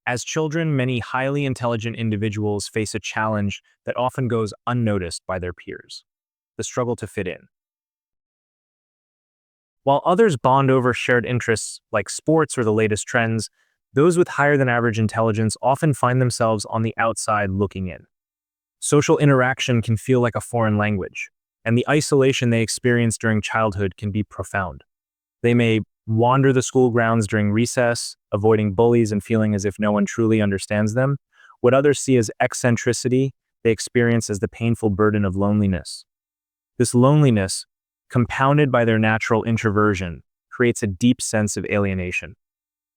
As children, many highly intelligent individuals face a challenge that often goes unnoticed by their peers: the struggle to fit in. While others bond over shared interests like sports or the latest trends, those with higher than average intelligence often find themselves on the outside looking in. Social interaction can feel like a foreign language, and the isolation they experience during childhood can be profound. They may wander the school grounds during recess, avoiding bullies and feeling as if no one truly understands them. What others see as eccentricity, they experience as the painful burden of loneliness. This loneliness, compounded by their natural introversion, creates a deep sense of alienation.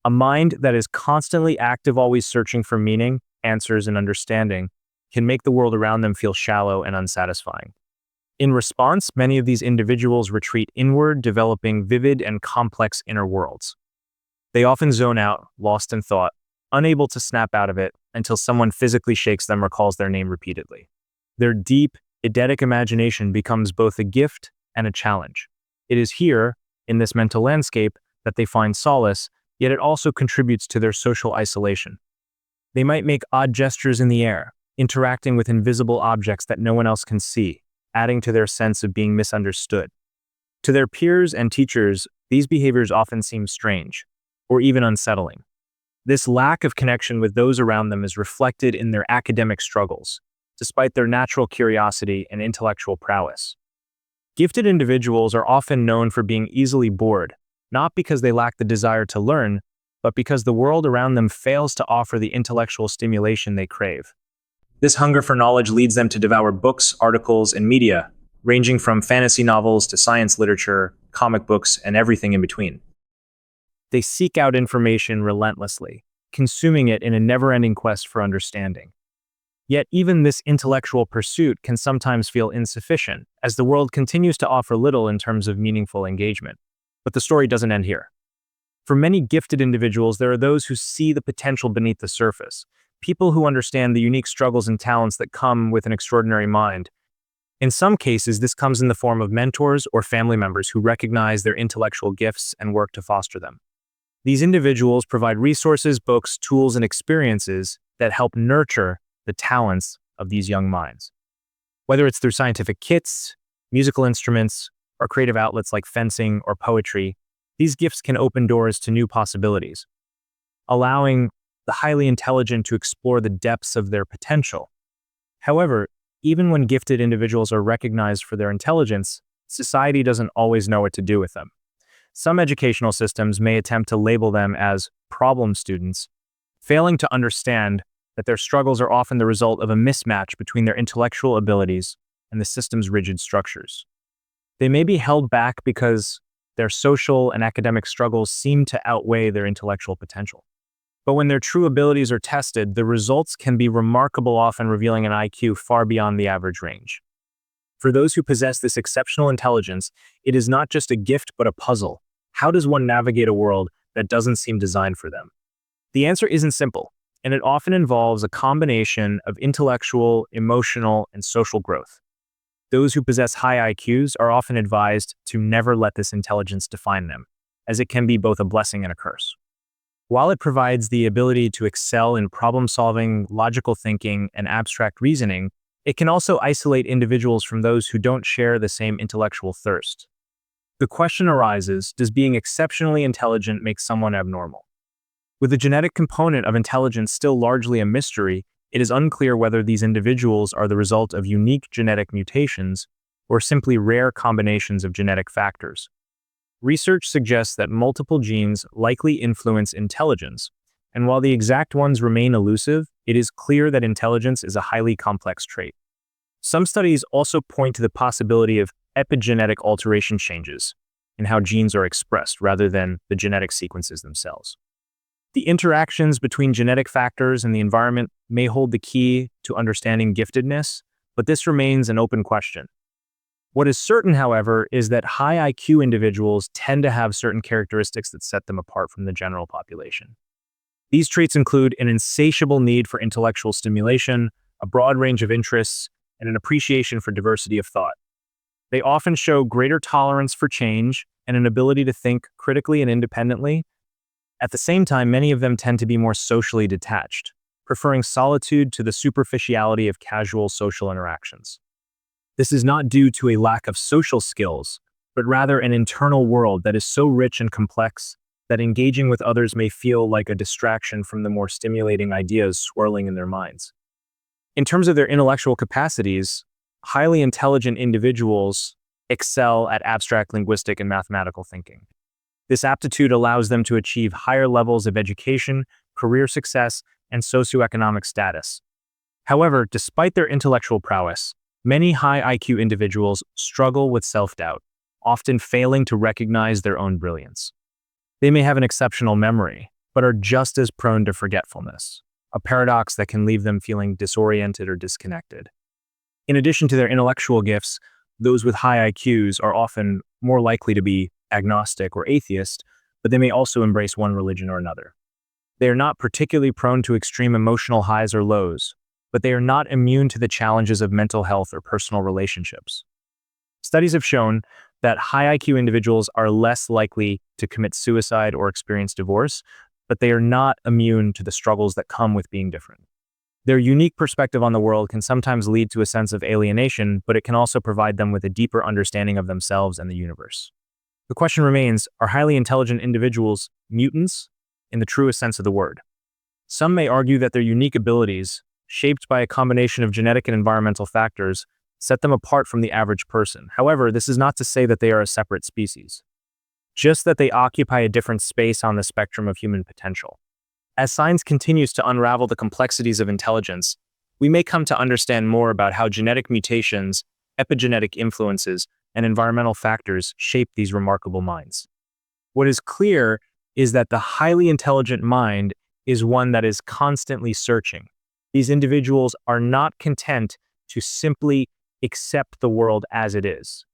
A mind that is constantly active, always searching for meaning, answers, and understanding, can make the world around them feel shallow and unsatisfying. In response, many of these individuals retreat inward, developing vivid and complex inner worlds. They often zone out, lost in thought, unable to snap out of it until someone physically shakes them or calls their name repeatedly. Their deep, eidetic imagination becomes both a gift and a challenge. It is here, in this mental landscape, that they find solace, yet it also contributes to their social isolation. They might make odd gestures in the air, interacting with invisible objects that no one else can see, adding to their sense of being misunderstood. To their peers and teachers, these behaviors often seem strange, or even unsettling. This lack of connection with those around them is reflected in their academic struggles, despite their natural curiosity and intellectual prowess. Gifted individuals are often known for being easily bored, not because they lack the desire to learn, but because the world around them fails to offer the intellectual stimulation they crave. This hunger for knowledge leads them to devour books, articles, and media, ranging from fantasy novels to science literature, comic books, and everything in between. They seek out information relentlessly, consuming it in a never-ending quest for understanding. Yet even this intellectual pursuit can sometimes feel insufficient, as the world continues to offer little in terms of meaningful engagement. But the story doesn't end here. For many gifted individuals, there are those who see the potential beneath the surface, people who understand the unique struggles and talents that come with an extraordinary mind. In some cases, this comes in the form of mentors or family members who recognize their intellectual gifts and work to foster them. These individuals provide resources, books, tools, and experiences that help nurture the talents of these young minds. Whether it's through scientific kits, musical instruments, or creative outlets like fencing or poetry, these gifts can open doors to new possibilities, allowing the highly intelligent to explore the depths of their potential. However, even when gifted individuals are recognized for their intelligence, society doesn't always know what to do with them. Some educational systems may attempt to label them as problem students, failing to understand that their struggles are often the result of a mismatch between their intellectual abilities and the system's rigid structures. They may be held back because their social and academic struggles seem to outweigh their intellectual potential. But when their true abilities are tested, the results can be remarkable, often revealing an IQ far beyond the average range. For those who possess this exceptional intelligence, it is not just a gift but a puzzle. How does one navigate a world that doesn't seem designed for them? The answer isn't simple, and it often involves a combination of intellectual, emotional, and social growth. Those who possess high IQs are often advised to never let this intelligence define them, as it can be both a blessing and a curse. While it provides the ability to excel in problem-solving, logical thinking, and abstract reasoning, it can also isolate individuals from those who don't share the same intellectual thirst. The question arises, does being exceptionally intelligent make someone abnormal? With the genetic component of intelligence still largely a mystery, it is unclear whether these individuals are the result of unique genetic mutations or simply rare combinations of genetic factors. Research suggests that multiple genes likely influence intelligence, and while the exact ones remain elusive, it is clear that intelligence is a highly complex trait. Some studies also point to the possibility of epigenetic alteration changes in how genes are expressed rather than the genetic sequences themselves. The interactions between genetic factors and the environment may hold the key to understanding giftedness, but this remains an open question. What is certain, however, is that high IQ individuals tend to have certain characteristics that set them apart from the general population. These traits include an insatiable need for intellectual stimulation, a broad range of interests, and an appreciation for diversity of thought. They often show greater tolerance for change and an ability to think critically and independently, At the same time, many of them tend to be more socially detached, preferring solitude to the superficiality of casual social interactions. This is not due to a lack of social skills, but rather an internal world that is so rich and complex that engaging with others may feel like a distraction from the more stimulating ideas swirling in their minds. In terms of their intellectual capacities, highly intelligent individuals excel at abstract linguistic and mathematical thinking. This aptitude allows them to achieve higher levels of education, career success, and socioeconomic status. However, despite their intellectual prowess, many high IQ individuals struggle with self-doubt, often failing to recognize their own brilliance. They may have an exceptional memory, but are just as prone to forgetfulness, a paradox that can leave them feeling disoriented or disconnected. In addition to their intellectual gifts, those with high IQs are often more likely to be agnostic or atheist, but they may also embrace one religion or another. They are not particularly prone to extreme emotional highs or lows, but they are not immune to the challenges of mental health or personal relationships. Studies have shown that high IQ individuals are less likely to commit suicide or experience divorce, but they are not immune to the struggles that come with being different. Their unique perspective on the world can sometimes lead to a sense of alienation, but it can also provide them with a deeper understanding of themselves and the universe. The question remains, are highly intelligent individuals mutants in the truest sense of the word? Some may argue that their unique abilities, shaped by a combination of genetic and environmental factors, set them apart from the average person. However, this is not to say that they are a separate species, just that they occupy a different space on the spectrum of human potential. As science continues to unravel the complexities of intelligence, we may come to understand more about how genetic mutations, epigenetic influences, and environmental factors shape these remarkable minds. What is clear is that the highly intelligent mind is one that is constantly searching. These individuals are not content to simply accept the world as it is.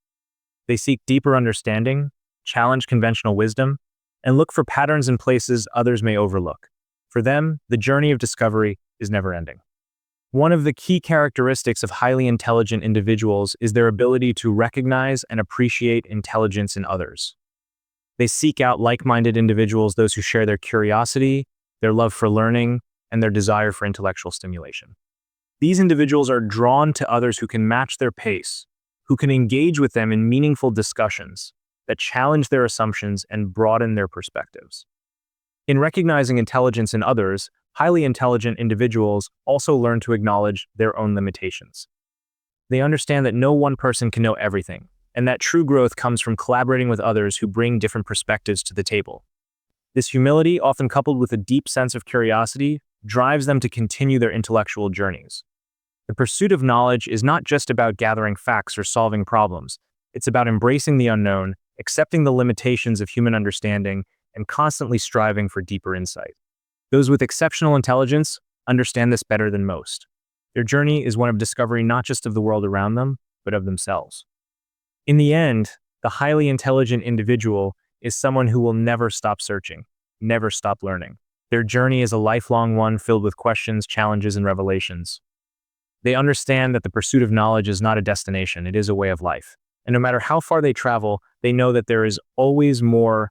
They seek deeper understanding, challenge conventional wisdom, and look for patterns in places others may overlook. For them, the journey of discovery is never ending. One of the key characteristics of highly intelligent individuals is their ability to recognize and appreciate intelligence in others. They seek out like-minded individuals, those who share their curiosity, their love for learning, and their desire for intellectual stimulation. These individuals are drawn to others who can match their pace, who can engage with them in meaningful discussions that challenge their assumptions and broaden their perspectives. In recognizing intelligence in others, highly intelligent individuals also learn to acknowledge their own limitations. They understand that no one person can know everything, and that true growth comes from collaborating with others who bring different perspectives to the table. This humility, often coupled with a deep sense of curiosity, drives them to continue their intellectual journeys. The pursuit of knowledge is not just about gathering facts or solving problems. It's about embracing the unknown, accepting the limitations of human understanding, and constantly striving for deeper insight. Those with exceptional intelligence understand this better than most. Their journey is one of discovery not just of the world around them, but of themselves. In the end, the highly intelligent individual is someone who will never stop searching, never stop learning. Their journey is a lifelong one filled with questions, challenges, and revelations. They understand that the pursuit of knowledge is not a destination, it is a way of life. And no matter how far they travel, they know that there is always more